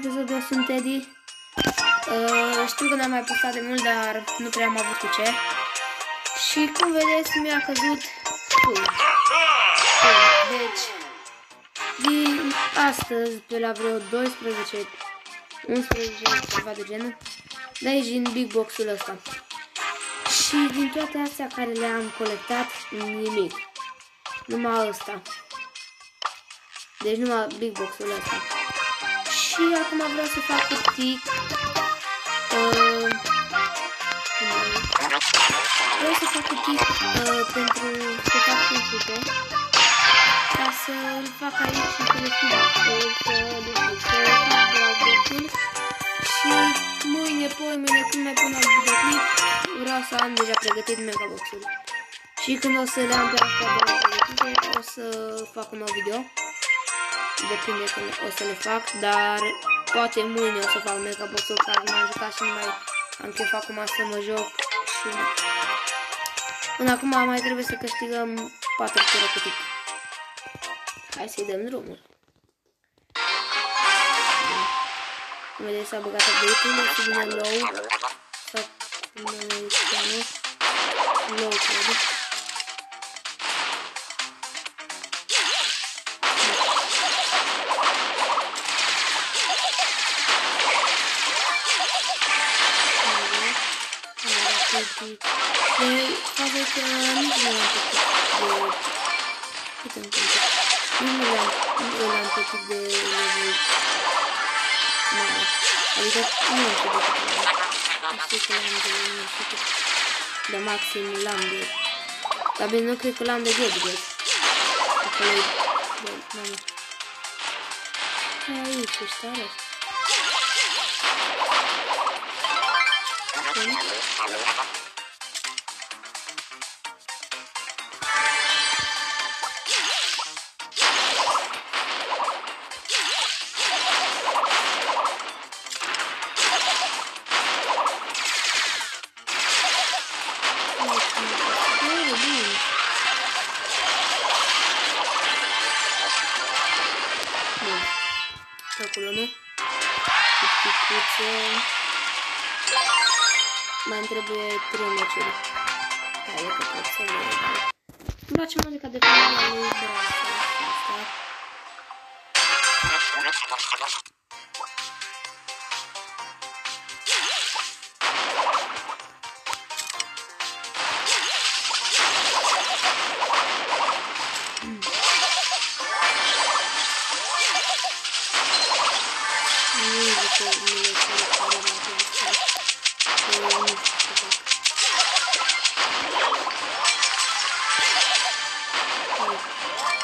episodul sunt Teddy. Știu că n-am mai postat de mult, dar nu prea am avut cu ce. Și cum vedeți, mi-a căzut full. Deci, din astăzi, pe la vreo 12, 11, ceva de genul, de aici din Big Box-ul ăsta. Și din toate astea care le-am colectat, nimic. Numai ăsta. Deci numai Big Box-ul ăsta. Și acum vreau să fac un tic. Vreau să fac un tic pentru să fac 500. Ca să-l fac aici și și mâine, poimâine, când mai pun alt videoclip, vreau să am deja pregătit megabox-ul. Și când o să le am pe astea de pregătite, o să fac un nou video. Depinde când o să le fac, dar poate mâine o să fac megabox-ul, care m-am jucat și nu mai am chef acum să mă joc. Și până acum mai trebuie să câștigăm 4 ture cu tic. Hai să-i dăm drumul. Vedeți, s-a băgat update-ul, o să vină low, sau cum îi cheamă, low, cred. Faza că nici nu l-am plătit de... Nu l-am plătit de level mare. Adică nu am plătit de level. Știu că l-am de maxim, l-am de... Dar bine, nu cred că l-am de Gadget. Acolo e... Mamă. Aici, ești tare. Acolo, nu? Picuță. Mai îmi trebuie 3 meciuri. Hai, că pot să le dau. Îmi place muzica de finală lui Brasa.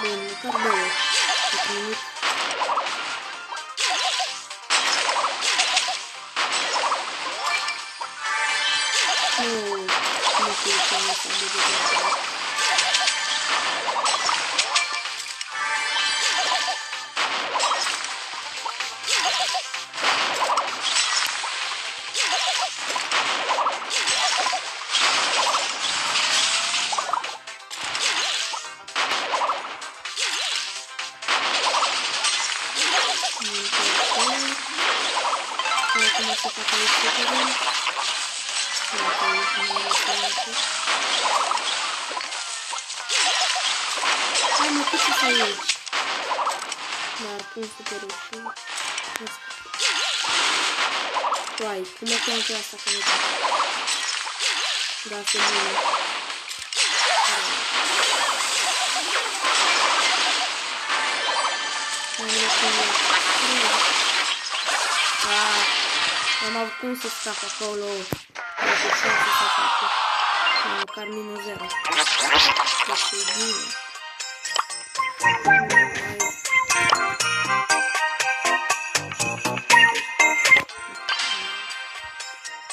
Bun, măcar 2. Nu știu ce am lăsat de videoclip. Acum să fac aici puterea. Hai mă, cât să aici? Dar pun superul și... Uai, cum mă cheamă pe asta că nu da? Da, se bine. Am avut cum să scap acolo. Dacă șanse să facă. Măcar minus 0. Deci e bine.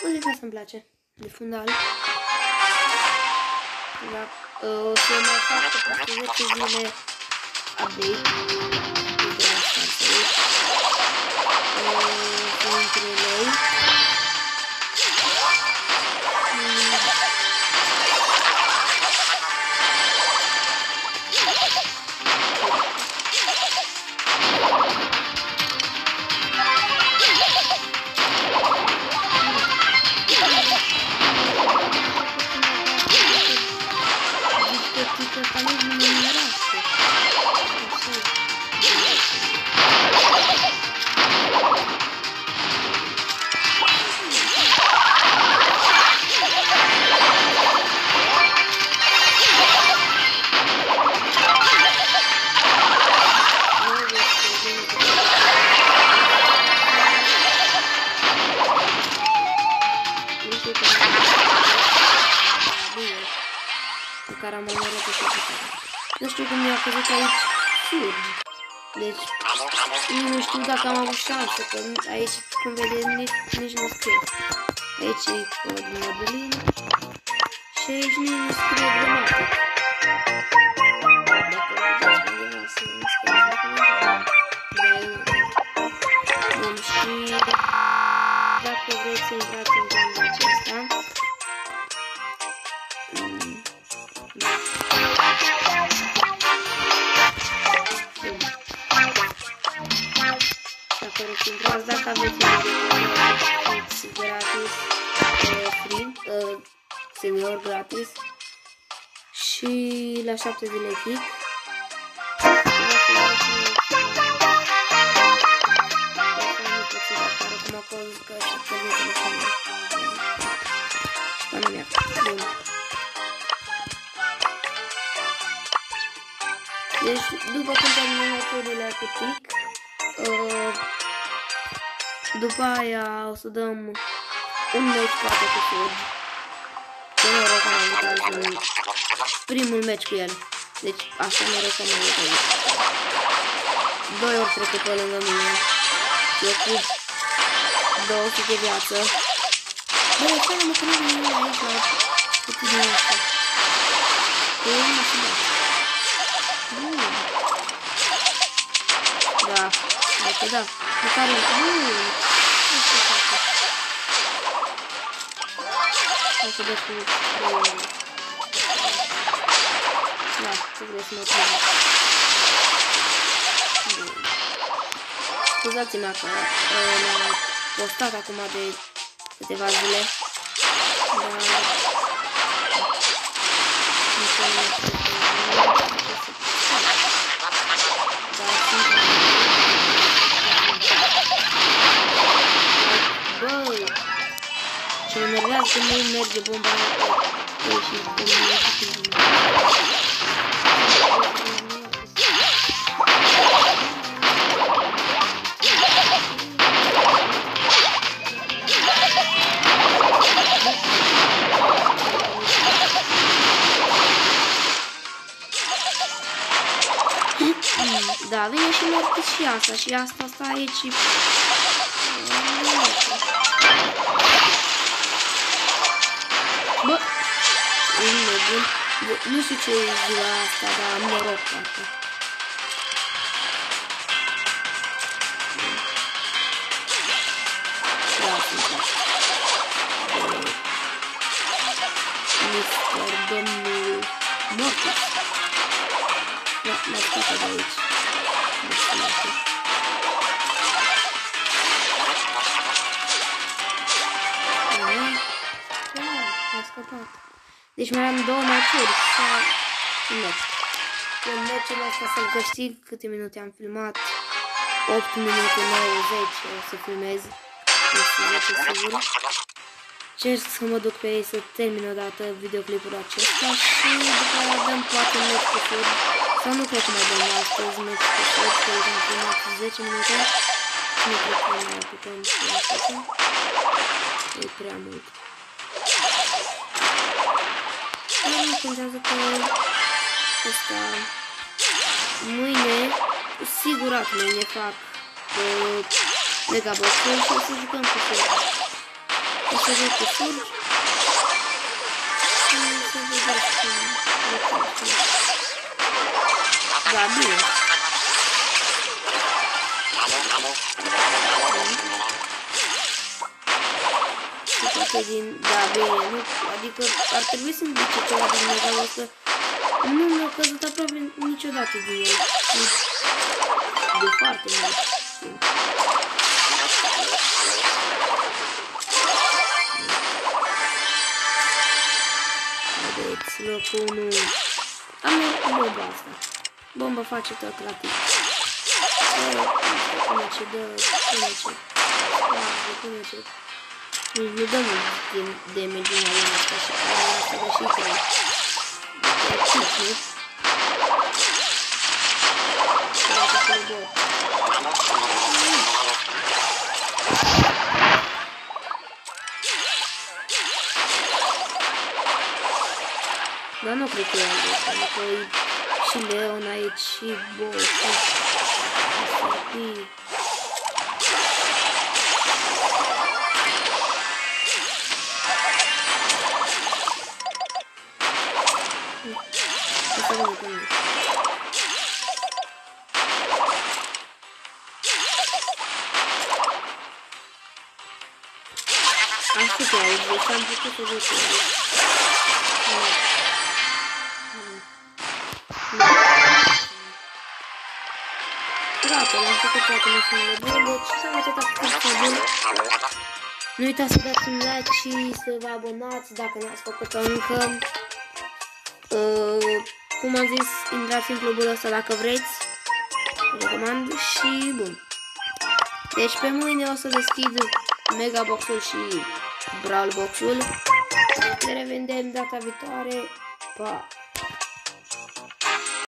Muzica asta-mi place. De fundal. Da. O să mai fac peste 10 zile update. De asta să intre low. care am omorât-o și atâta. Nu știu cum mi-a căzut aici surgi. Deci, nu știu dacă am avut șansă, că aici, cum vedeți, nici nu scrie. Aici e cod Modelin și aici nu scrie gramatic. Dacă vedeți undeva să nu scrie gramatic. Bun, și dacă vreți să intrați în genul acesta, intrați dacă aveți gratis, free, senior gratis și la 7 zile kick. Deci, după cum terminăm metodurile cu tic, după aia o să dăm un meci poate cu surgi. Ce noroc am avut azi în primul meci cu el. Deci așa noroc am avut aici. 2 ori trecut pe lângă mine. Eu cu 200 de viață. Bă, ce am măcănit din mine aici la puțin din asta. E unul și da. Da, dacă da. Măcar un hai să dă cu 3 ori. Da, ce vreau să mă privă. Scuzați-mă că m-am postat acum de câteva zile. Dar nu știu ce mă nervează când nu merge bomba aia și cum nu știu. Da, vine și mortis și asta și asta stă aici și... Bă, nu știu ce e ziua asta, dar am noroc poate. Da, sunt Mr. Domnul Mortis. Da, m-a scăpat de aici. Deci mai am 2 meciuri sau un meci. În meciul ăsta să-l câștig, câte minute am filmat? 8 minute, 9, 10 o să filmez. Este 10 sigur. Cer să mă duc pe ei să termin odată videoclipul acesta și după aia dăm poate un meci cu surg. Sau nu cred că mai dăm astăzi meci cu surg, că am filmat 10 minute. Și nu cred că mai putem să facem. E prea mult. Nu contează că ăsta mâine, sigurat mâine fac megabox-ul și o să jucăm cu surg. O să joc cu surg și o să vedeți cum. Da, bine. Poate din... Da, bine, nu, adică ar trebui să-mi duce ceva din mega ăsta. Nu mi-a căzut aproape niciodată din el. De foarte mult timp. Vedeți, locul 1. Am bomba asta. Bomba face tot la tip. Până ce dă, până ce... Până ce... Nu dăm damage în arena asta și asta dă și 3. E chip, nu? Dar nu cred cu el, pentru că e și Leon aici, și Bo, și Sophie. Asta e aici, deci am putut să zic aici. Gata, l-am făcut toate misiunile bune, deci s-a învățat activitatea bună. Nu uitați să dați un like și să vă abonați dacă n-ați făcut-o încă. Cum am zis, intrați în clubul ăsta dacă vreți. Recomand și bun. Deci pe mâine o să deschid Megabox-ul și Brawl Box-ul. Ne revedem data viitoare. Pa!